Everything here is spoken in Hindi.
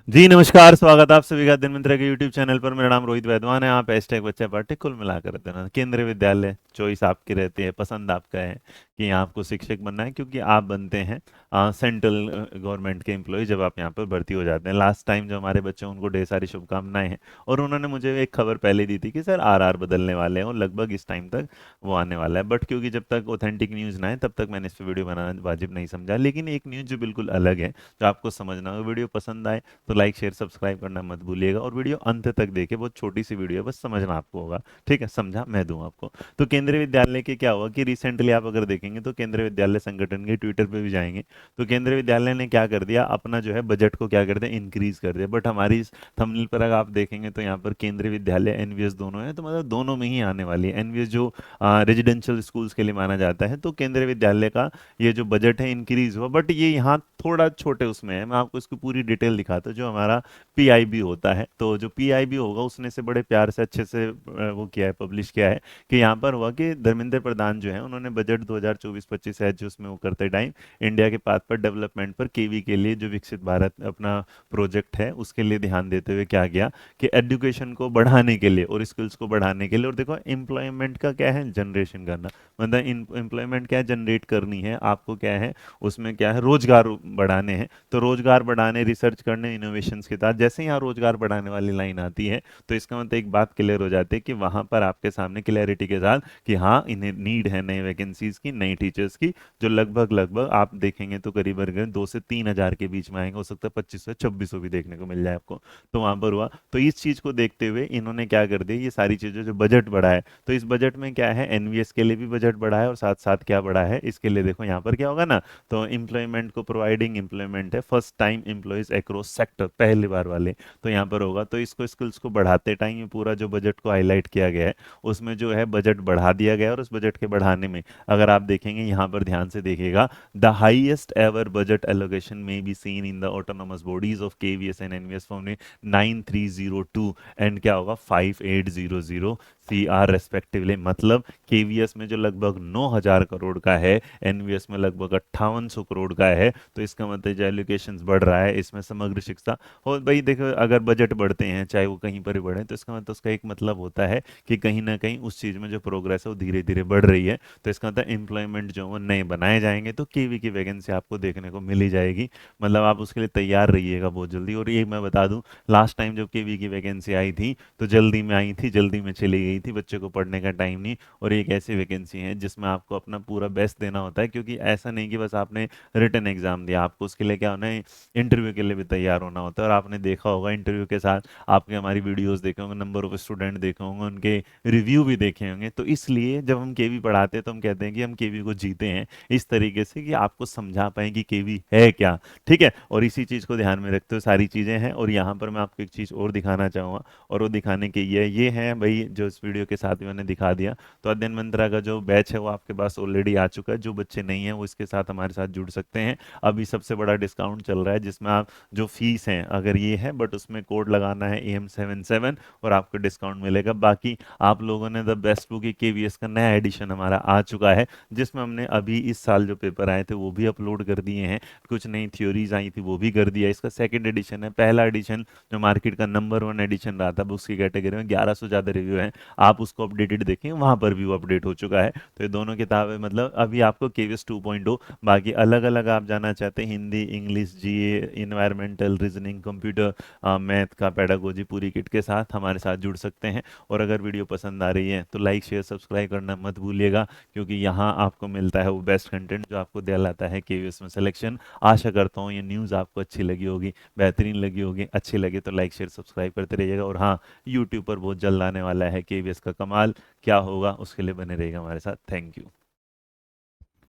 जी नमस्कार, स्वागत है आप सभी का दिन मंत्र के यूट्यूब चैनल पर। मेरा नाम रोहित वैद्वान है। आप हैशटैग बच्चा पार्टी कुल मिलाकर देना। केंद्रीय विद्यालय चॉइस आपकी रहती है, पसंद आपका है कि यहाँ आपको शिक्षक बनना है, क्योंकि आप बनते हैं सेंट्रल गवर्नमेंट के एम्प्लॉय जब आप यहाँ पर भर्ती हो जाते हैं। लास्ट टाइम जो हमारे बच्चे हैं उनको ढेर सारी शुभकामनाएं हैं। और उन्होंने मुझे एक खबर पहले दी थी कि सर आरआर बदलने वाले हैं और लगभग इस टाइम तक वो आने वाला है। बट क्योंकि जब तक ऑथेंटिक न्यूज़ ना है तब तक मैंने इस पर वीडियो बनाना वाजिब नहीं समझा। लेकिन एक न्यूज़ जो बिल्कुल अलग है, जो आपको समझना होगा, वीडियो पसंद आए तो लाइक शेयर सब्सक्राइब करना मत भूलिएगा। और वीडियो अंत तक देखिए, बहुत छोटी सी वीडियो है, बस समझना आपको होगा। ठीक है, समझा मैं दूं आपको। तो केंद्रीय विद्यालय के क्या हुआ कि रिसेंटली आप अगर देखेंगे तो केंद्रीय विद्यालय संगठन के ट्विटर पे भी जाएंगे तो केंद्रीय विद्यालय ने क्या कर दिया, अपना जो है बजट को क्या कर दिया, इंक्रीज कर दिया। बट हमारी इस थंबनेल पर अगर आप देखेंगे तो यहाँ पर केंद्रीय विद्यालय एनवीएस दोनों है, तो मतलब दोनों में ही आने वाली है। एनवीएस जो रेजिडेंशियल स्कूल्स के लिए माना जाता है, तो केंद्रीय विद्यालय का ये जो बजट है इंक्रीज हुआ। बट ये यहाँ थोड़ा छोटे उसमें है। मैं आपको इसकी पूरी डिटेल दिखाता हूँ। जो हमारा पीआईबी होता है, तो जो पीआईबी होगा उसने से बड़े प्यार से अच्छे से वो किया है, पब्लिश किया है कि यहाँ पर हुआ कि धर्मेंद्र प्रधान जो है उन्होंने बजट 2024-25 है जो उसमें वो करते टाइम इंडिया के पाथ पर डेवलपमेंट पर केवी के लिए जो विकसित भारत अपना प्रोजेक्ट है उसके लिए ध्यान देते हुए क्या किया कि एजुकेशन को बढ़ाने के लिए और स्किल्स को बढ़ाने के लिए, और देखो एम्प्लॉयमेंट का क्या है, जनरेशन करना। मतलब एम्प्लॉयमेंट क्या जनरेट करनी है आपको, क्या है उसमें, क्या है रोजगार बढ़ाने हैं। तो रोजगार बढ़ाने, रिसर्च करने, इनोवेशंस के साथ जैसे ही यहाँ रोजगार बढ़ाने वाली लाइन आती है तो इसका मतलब एक बात क्लियर हो जाती है कि वहां पर आपके सामने क्लैरिटी के साथ कि हाँ इन्हें नीड है नई वैकेंसीज की, नई टीचर्स की, जो लगभग लगभग आप देखेंगे तो करीब करीब 2 से 3 हजार के बीच में आएंगे। हो सकता है 2500 2600 भी देखने को मिल जाए आपको। तो वहां पर हुआ, तो इस चीज को देखते हुए इन्होंने क्या कर दिया, ये सारी चीजें जो बजट बढ़ा है, तो इस बजट में क्या है एनवीएस के लिए भी बजट बढ़ा है और साथ साथ क्या बढ़ा है इसके लिए, देखो यहाँ पर क्या होगा ना। तो एम्प्लॉयमेंट को प्रोवाइडिंग एम्प्लॉयमेंट है first time employees across sector, पहली बार वाले, तो यहाँ पर होगा। तो इसको स्किल्स को बढ़ाते टाइम ये पूरा जो बजट को हाईलाइट किया गया है उसमें जो है बजट बढ़ा दिया गया है। और उस बजट के बढ़ाने में अगर आप देखेंगे यहाँ पर ध्यान से देखिएगा, the highest ever budget allocation में be seen in the autonomous bodies of KVS and NVS form में 9302 एंड क्या होगा 5800 सीआर रेस्पेक्टिवली। मतलब केवीएस में जो लगभग 9000 करोड़ का है, एनवीएस में लगभग 5800 करोड़ का है। तो इसका मतलब जो एलोकेशन बढ़ रहा है इसमें समग्र शिक्षा। और भाई देखो, अगर बजट बढ़ते हैं चाहे वो कहीं पर भी बढ़े तो इसका मतलब उसका एक मतलब होता है कि कहीं ना कहीं उस चीज़ में जो प्रोग्रेस है वो धीरे धीरे बढ़ रही है। तो इसका मतलब एम्प्लॉयमेंट जो वो नए बनाए जाएंगे तो केवी की वैकेंसी आपको देखने को मिल ही जाएगी। मतलब आप उसके लिए तैयार रहिएगा बहुत जल्दी। और ये मैं बता दूं, लास्ट टाइम जब केवी की वैकेंसी आई थी तो जल्दी में आई थी, जल्दी में चली गई थी, बच्चे को पढ़ने का टाइम नहीं। और एक ऐसी वैकेंसी है जिसमें आपको अपना पूरा बेस्ट देना होता है, क्योंकि ऐसा नहीं कि बस आपने रिटन एग्जाम दिया, आपको उसके लिए क्या होना है, इंटरव्यू के लिए भी तैयार होना होता है। और आपने देखा होगा इंटरव्यू के साथ आपके हमारी वीडियोस देखे होंगे, नंबर ऑफ स्टूडेंट देखे होंगे, उनके रिव्यू भी देखे होंगे। तो इसलिए जब हम केवी पढ़ाते हैं तो हम कहते हैं कि हम केवी को जीते हैं इस तरीके से कि आपको समझा पाए कि केवी है क्या। ठीक है, और इसी चीज़ को ध्यान में रखते हुए सारी चीज़ें हैं। और यहाँ पर मैं आपको एक चीज़ और दिखाना चाहूँगा, और वो दिखाने के ये है भाई, जो इस वीडियो के साथ ही मैंने दिखा दिया। तो अध्ययन मंत्रा का जो बैच है वो आपके पास ऑलरेडी आ चुका है। जो बच्चे नहीं हैं वो इसके साथ हमारे साथ जुड़ सकते हैं। अभी सबसे बड़ा डिस्काउंट चल रहा है जिसमें आप जो फीस है अगर ये है, बट उसमें कोड लगाना है AM77 और आपको डिस्काउंट मिलेगा। बाकी आप लोगों ने द बेस्ट बुक केवीएस का नया एडिशन हमारा आ चुका है, जिसमें हमने अभी इस साल जो पेपर आए थे वो भी अपलोड कर दिए हैं। कुछ नई थ्योरीज आई थी वो भी कर दिया। इसका सेकंड एडिशन है। पहला एडिशन जो मार्केट का नंबर 1 एडिशन रहा था बुक्स की कैटेगरी में, 1100 से ज़्यादा रिव्यू हैं। आप उसको अपडेटेड देखें, वहां पर भी वो अपडेट हो चुका है। तो ये दोनों किताबें मतलब अभी आपको केवीएस 2.0, बाकी अलग अलग आप जाना चाहते हैं हिंदी, इंग्लिश, जीए, इन्वायरमेंटल, रीजनिंग, कंप्यूटर, मैथ का पेडागोजी पूरी किट के साथ हमारे साथ जुड़ सकते हैं। और अगर वीडियो पसंद आ रही है तो लाइक शेयर सब्सक्राइब करना मत भूलिएगा, क्योंकि यहाँ आपको मिलता है वो बेस्ट कंटेंट जो आपको दिलाता है केवीएस में सिलेक्शन। आशा करता हूँ ये न्यूज़ आपको अच्छी लगी होगी, बेहतरीन लगी होगी। अच्छी लगे तो लाइक शेयर सब्सक्राइब करते रहिएगा। और हाँ, यूट्यूब पर बहुत जल्द आने वाला है केवीएस का कमाल, क्या होगा उसके लिए बने रहेगा हमारे साथ। Thank you.